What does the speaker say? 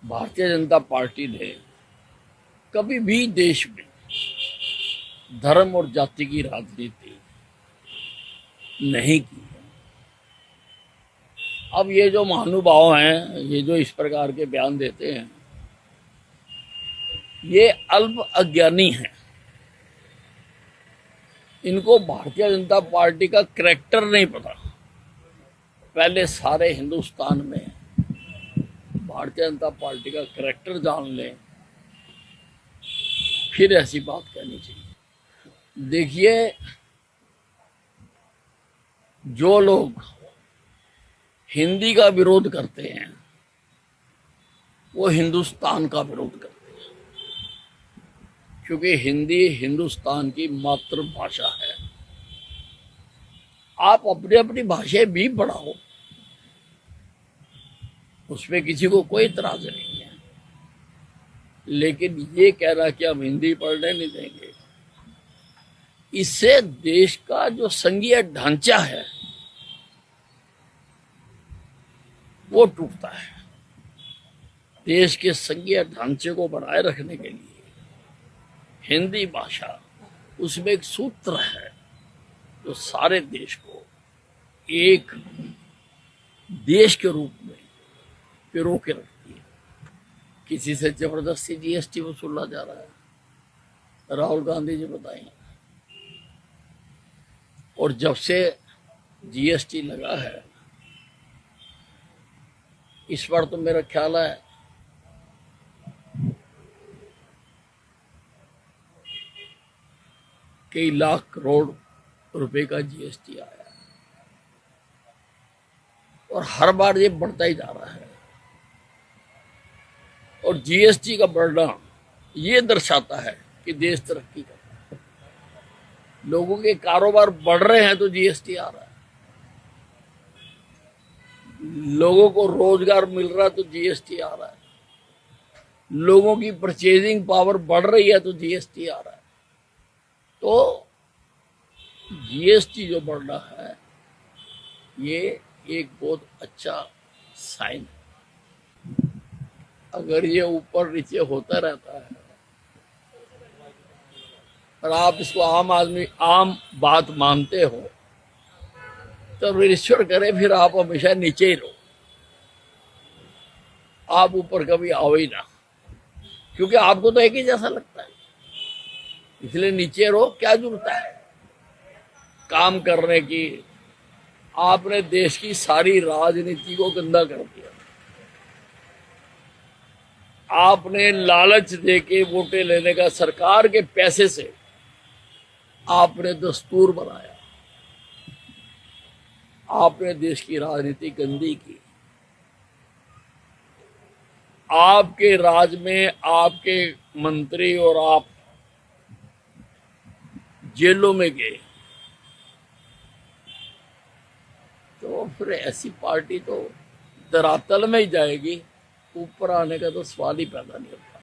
Bharatiya Janata party ने कभी भी देश में धर्म और जाति की राजनीति नहीं की है। अब ये जो महानुभाव हैं, ये जो इस प्रकार के बयान देते हैं, ये अल्प अज्ञानी हैं। इनको भारतीय जनता पार्टी का करैक्टर नहीं पता। पहले सारे हिंदुस्तान में भारतीय जनता पार्टी का करैक्टर जान लें, फिर ऐसी बात कहनी चाहिए। देखिए, जो लोग हिंदी का विरोध करते हैं वो हिंदुस्तान का विरोध करते हैं, क्योंकि हिंदी हिंदुस्तान की मातृभाषा है। आप अपनी अपनी भाषा भी पढ़ाओ, उसमें किसी को कोई इतराज नहीं है, लेकिन ये कहना कि हम हिंदी पढ़ने नहीं देंगे, इससे देश का जो संघीय ढांचा है वो टूटता है। देश के संघीय ढांचे को बनाए रखने के लिए हिंदी भाषा, उसमें एक सूत्र है जो सारे देश को एक देश के रूप में पिरो के रखती है। किसी से जबरदस्ती जीएसटी वसूला जा रहा है, राहुल गांधी जी बताएं। और जब से जीएसटी लगा है, इस बार तो मेरा ख्याल है कई लाख करोड़ रुपए का जीएसटी आया और हर बार ये बढ़ता ही जा रहा है। और जीएसटी का बढ़ना ये दर्शाता है कि देश तरक्की कर रहा है। लोगों के कारोबार बढ़ रहे हैं तो जीएसटी आ रहा है, लोगों को रोजगार मिल रहा है तो जीएसटी आ रहा है, लोगों की परचेजिंग पावर बढ़ रही है तो जीएसटी आ रहा है। तो जीएसटी जो बढ़ रहा है ये एक बहुत अच्छा साइन है। अगर ये ईपर नीचे होता रहता है और आप इसको आम बात मानते हो, तो ईश्वर करे फिर आप हमेशा नीचे ही रहो, आप ऊपर कभी आओ ही ना, क्योंकि आपको तो एक ही जैसा लगता है। इसलिए नीचे रहो, क्या जरूरत है काम करने की। आपने देश की सारी राजनीति को गंदा कर दिया। आपने लालच देके वोटें लेने का, सरकार के पैसे से आपने दस्तूर बनाया। आपने देश की राजनीति गंदी की। आपके राज में आपके मंत्री और आप जेलों में गए, तो फिर ऐसी पार्टी तो धरातल में ही जाएगी, ऊपर आने का तो सवाल ही पैदा नहीं होता।